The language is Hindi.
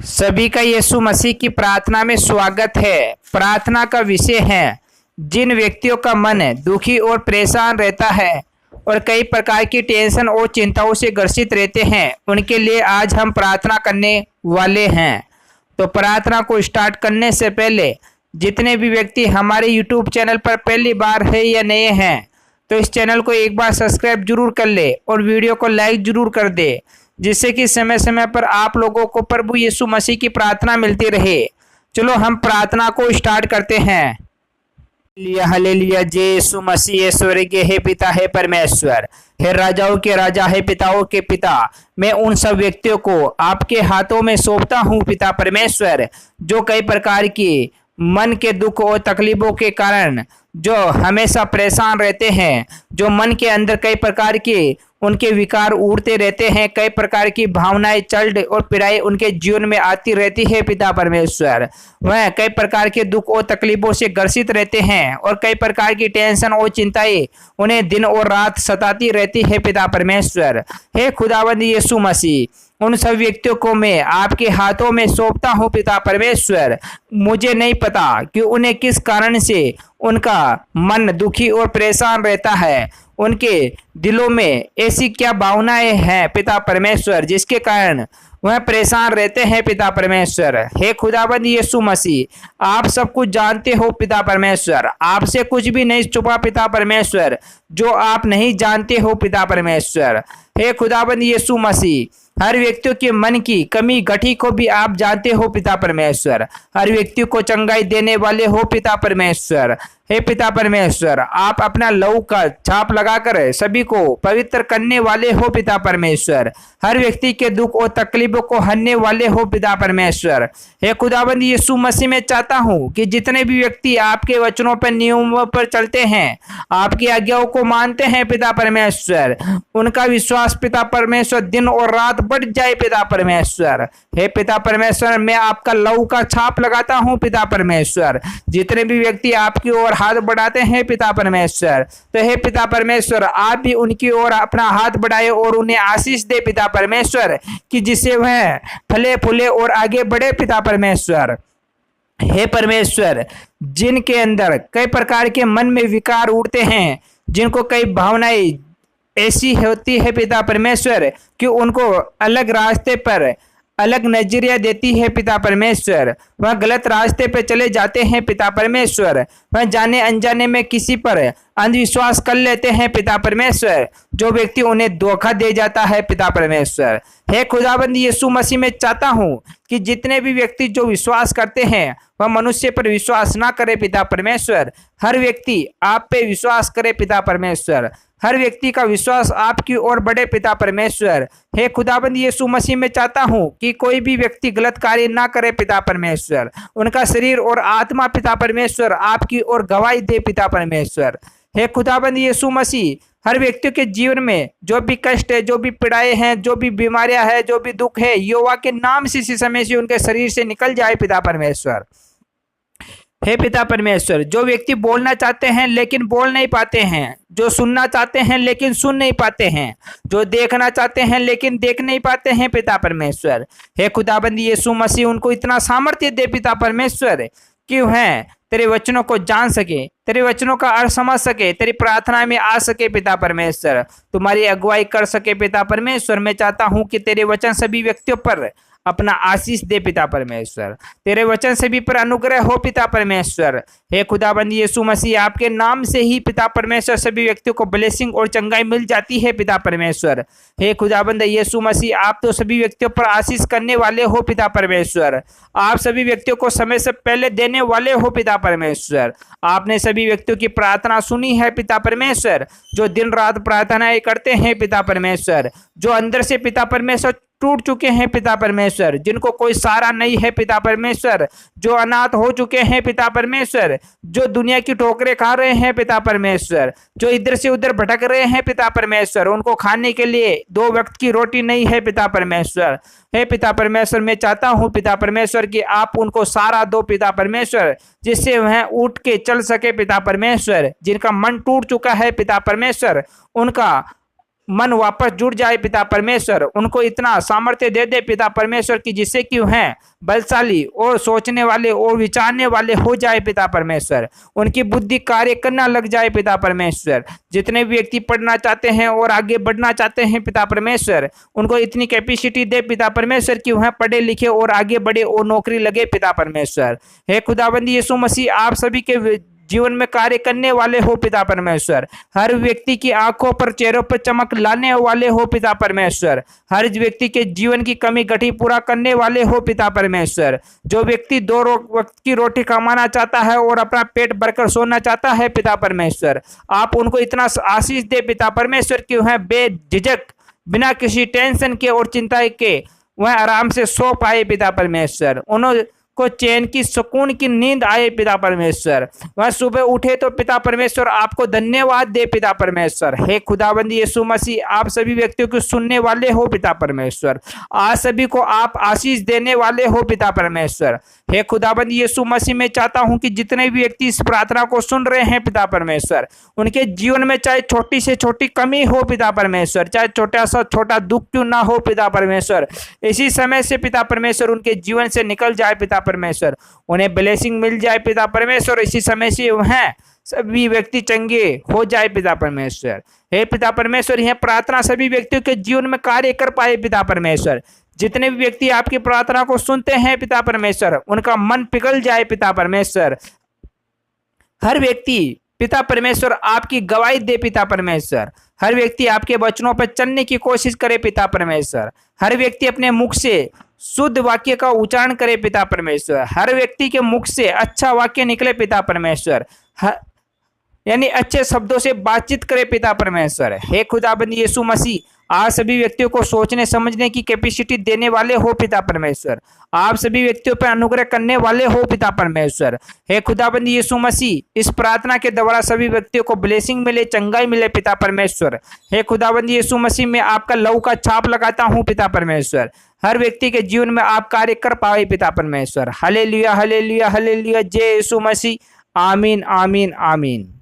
सभी का यीशु मसीह की प्रार्थना में स्वागत है। प्रार्थना का विषय है जिन व्यक्तियों का मन दुखी और परेशान रहता है और कई प्रकार की टेंशन और चिंताओं से ग्रसित रहते हैं, उनके लिए आज हम प्रार्थना करने वाले हैं। तो प्रार्थना को स्टार्ट करने से पहले जितने भी व्यक्ति हमारे यूट्यूब चैनल पर पहली बार है या नए हैं तो इस चैनल को एक बार सब्सक्राइब जरूर कर ले और वीडियो को लाइक जरूर कर दे, जिससे कि समय समय पर आप लोगों को प्रभु यीशु मसीह की प्रार्थना मिलती रहे। चलो हम प्रार्थना को स्टार्ट करते हैं। हालेलुया। जय यीशु मसीह। हे स्वर्गीय हे पिता हे परमेश्वर, हे राजाओं के राजा हे पिताओं के पिता, मैं उन सब व्यक्तियों को आपके हाथों में सौंपता हूँ पिता परमेश्वर, जो कई प्रकार की मन के दुख और तकलीफों के कारण जो हमेशा परेशान रहते हैं, जो मन के अंदर कई प्रकार के उनके विकार उड़ते रहते हैं, कई प्रकार की भावनाएं चल और पीड़ाएं उनके जीवन में आती रहती है पिता परमेश्वर। वह कई प्रकार के दुख और तकलीफों से ग्रसित रहते हैं और कई प्रकार की टेंशन और चिंताएं उन्हें दिन और रात सताती रहती है पिता परमेश्वर। हे खुदावंद यीशु मसीह, उन सब व्यक्तियों को मैं आपके हाथों में सौंपता हूँ पिता परमेश्वर। मुझे नहीं पता कि उन्हें किस कारण से उनका मन दुखी और परेशान रहता है, उनके दिलों में ऐसी क्या भावनाएं हैं पिता परमेश्वर जिसके कारण वह परेशान रहते हैं पिता परमेश्वर। हे खुदाबंद यीशु मसीह, आप सब कुछ जानते हो पिता परमेश्वर, आपसे कुछ भी नहीं छुपा पिता परमेश्वर जो आप नहीं जानते हो पिता परमेश्वर। हे खुदाबंद यीशु मसीह, हर व्यक्तियों के मन की कमी गठी को भी आप जानते हो पिता परमेश्वर, हर व्यक्ति को चंगाई देने वाले हो पिता परमेश्वर। हे पिता परमेश्वर, आप अपना लहू का छाप लगाकर सभी को पवित्र करने वाले हो पिता परमेश्वर, हर व्यक्ति के दुख और तकलीफों को हरने वाले हो पिता परमेश्वर। हे खुदाबंद यीशु मसीह, मैं चाहता हूँ कि जितने भी व्यक्ति आपके वचनों पर नियमों पर चलते हैं, आपकी आज्ञाओं को मानते हैं पिता परमेश्वर, उनका विश्वास पिता परमेश्वर दिन और रात बढ़ जाए पिता परमेश्वर। हे पिता परमेश्वर, मैं आपका लहू का छाप लगाता हूँ पिता परमेश्वर, जितने भी व्यक्ति आपकी ओर हाथ बढ़ाते हैं पिता परमेश्वर, तो हे पिता परमेश्वर आप भी उनकी ओर अपना हाथ बढ़ाए और उन्हें आशीष दे पिता परमेश्वर, कि जिससे वह फले फूले और आगे बढ़े पिता परमेश्वर। हे परमेश्वर, जिनके अंदर कई प्रकार के मन में विकार उठते हैं, जिनको कई भावनाएं ऐसी होती है पिता परमेश्वर कि उनको अलग रास्ते पर अलग नजरिया देती है पिता परमेश्वर, वह गलत रास्ते पे चले जाते हैं पिता परमेश्वर, वह जाने अनजाने में किसी पर अंधविश्वास कर लेते हैं पिता परमेश्वर, जो व्यक्ति उन्हें धोखा दे जाता है पिता परमेश्वर। हे खुदाबंद यीशु मसीह, मैं चाहता हूँ कि जितने भी व्यक्ति जो विश्वास करते हैं वह मनुष्य पर विश्वास ना करे पिता परमेश्वर, हर व्यक्ति आप पे विश्वास करे पिता परमेश्वर, हर व्यक्ति का विश्वास आपकी ओर बढ़े पिता परमेश्वर। हे खुदाबंद यीशु मसीह, मैं चाहता हूँ कि कोई भी व्यक्ति गलत कार्य ना करे पिता परमेश्वर, उनका शरीर और आत्मा पिता परमेश्वर आपकी ओर गवाही दे पिता परमेश्वर। हे खुदाबंद यीशु मसीह, हर व्यक्ति के जीवन में जो भी कष्ट है, जो भी पीड़ाएं हैं, जो भी बीमारियां हैं, जो भी दुख है, यहोवा के नाम से इसी समय से उनके शरीर से निकल जाए पिता परमेश्वर। हे पिता परमेश्वर, जो व्यक्ति बोलना चाहते हैं लेकिन बोल नहीं पाते हैं, जो सुनना चाहते हैं लेकिन सुन नहीं पाते हैं, जो देखना चाहते हैं लेकिन देख नहीं पाते हैं पिता परमेश्वर, हे खुदाबंद यीशु मसीह उनको इतना सामर्थ्य दे पिता परमेश्वर कि वह तेरे वचनों को जान सके, तेरे वचनों का अर्थ समझ सके, तेरी प्रार्थना में आ सके पिता परमेश्वर, तुम्हारी अगुवाई कर सके पिता परमेश्वर। मैं चाहता हूँ कि तेरे वचन सभी व्यक्तियों पर अपना आशीष दे पिता परमेश्वर, तेरे वचन से भी पर अनुग्रह हो पिता परमेश्वर। हे खुदाबंद यीशु मसीह, आपके नाम से ही पिता परमेश्वर सभी व्यक्तियों को ब्लेसिंग और चंगाई मिल जाती है पिता परमेश्वर। हे खुदाबंद यीशु मसीह, आप तो सभी व्यक्तियों पर आशीष करने वाले हो पिता परमेश्वर, आप सभी व्यक्तियों को समय से पहले देने वाले हो पिता परमेश्वर। आपने सभी व्यक्तियों की प्रार्थना सुनी है पिता परमेश्वर, जो दिन रात प्रार्थनाएं करते हैं पिता परमेश्वर, जो अंदर से पिता परमेश्वर टूट चुके हैं पिता परमेश्वर, जिनको कोई सहारा नहीं है पिता परमेश्वर, जो अनाथ हो चुके हैं पिता परमेश्वर, जो दुनिया की ठोकरें खा रहे हैं पिता परमेश्वर, जो इधर से उधर भटक रहे हैं पिता परमेश्वर, उनको खाने के लिए 2 वक्त की रोटी नहीं है पिता परमेश्वर। हे पिता परमेश्वर, मैं चाहता हूँ पिता परमेश्वर कि आप उनको सहारा दो पिता परमेश्वर, जिससे वह उठ के चल सके पिता परमेश्वर, जिनका मन टूट चुका है पिता परमेश्वर, उनका मन वापस जुड़ जाए पिता परमेश्वर, उनको इतना सामर्थ्य दे दे पिता परमेश्वर कि जिससे कि हैं बलशाली और सोचने वाले और विचारने वाले हो जाए पिता परमेश्वर, उनकी बुद्धि कार्य करना लग जाए पिता परमेश्वर। जितने भी व्यक्ति पढ़ना चाहते हैं और आगे बढ़ना चाहते हैं पिता परमेश्वर, उनको इतनी कैपेसिटी दे पिता परमेश्वर कि वह पढ़े लिखे और आगे बढ़े और नौकरी लगे पिता परमेश्वर। हे खुदाबंदी यीशु मसीह, आप सभी के जीवन में कार्य करने वाले हो पिता परमेश्वर। हर व्यक्ति की आंखों पर, चेहरों पर चमक लाने वाले हो पिता परमेश्वर। हर व्यक्ति के जीवन की कमी घटी पूरा करने वाले हो पिता परमेश्वर। जो व्यक्ति वक्त की रोटी कमाना चाहता है और अपना पेट भरकर सोना चाहता है पिता परमेश्वर, आप उनको इतना आशीष दे पिता परमेश्वर कि वह बेझिझक बिना किसी टेंशन के और चिंता के वह आराम से सो पाए पिता परमेश्वर। उन्होंने को चैन की, सुकून की नींद आए पिता परमेश्वर। वह सुबह उठे तो पिता परमेश्वर आपको धन्यवाद दे पिता परमेश्वर। हे खुदाबंदी यीशु मसीह, आप सभी व्यक्तियों को सुनने वाले हो पिता परमेश्वर। आज सभी को आप आशीष देने वाले हो पिता परमेश्वर। हे खुदाबंदी यीशु मसीह, मैं चाहता हूं कि जितने भी व्यक्ति इस प्रार्थना को सुन रहे हैं पिता परमेश्वर, उनके जीवन में चाहे छोटी से छोटी कमी हो पिता परमेश्वर, चाहे छोटा सा छोटा दुख क्यों ना हो पिता परमेश्वर, इसी समय से पिता परमेश्वर उनके जीवन से निकल जाए पिता परमेश्वर, उन्हें ब्लेसिंग मिल जाए पिता परमेश्वर। इसी समय से वह सभी व्यक्ति चंगे हो जाए पिता परमेश्वर। हे पिता परमेश्वर, यह प्रार्थना सभी व्यक्तियों के जीवन में कार्य कर पाए पिता परमेश्वर। जितने भी व्यक्ति आपकी प्रार्थना को सुनते हैं पिता परमेश्वर, उनका मन पिघल जाए पिता परमेश्वर। हर व्यक्ति पिता परमेश्वर आपकी गवाही दे पिता परमेश्वर। हर व्यक्ति आपके वचनों पर चलने की कोशिश करे पिता परमेश्वर। हर व्यक्ति अपने मुख से शुद्ध वाक्य का उच्चारण करे पिता परमेश्वर। हर व्यक्ति के मुख से अच्छा वाक्य निकले पिता परमेश्वर, यानी अच्छे शब्दों से बातचीत करे पिता परमेश्वर। हे खुदाबंदी यीशु मसीह, आप सभी व्यक्तियों को सोचने समझने की कैपेसिटी देने वाले हो पिता परमेश्वर। आप सभी व्यक्तियों पर अनुग्रह करने वाले हो पिता परमेश्वर। हे खुदाबंदी यीशु मसीह, इस प्रार्थना के द्वारा सभी व्यक्तियों को ब्लेसिंग मिले, चंगाई मिले पिता परमेश्वर। हे खुदाबंदी यीशु मसीह, मैं आपका लहू का छाप लगाता हूँ पिता परमेश्वर। हर व्यक्ति के जीवन में आप कार्य कर पाए पिता परमेश्वर। Hallelujah, hallelujah, hallelujah. जय यीशु मसीह। आमीन, आमीन, आमीन।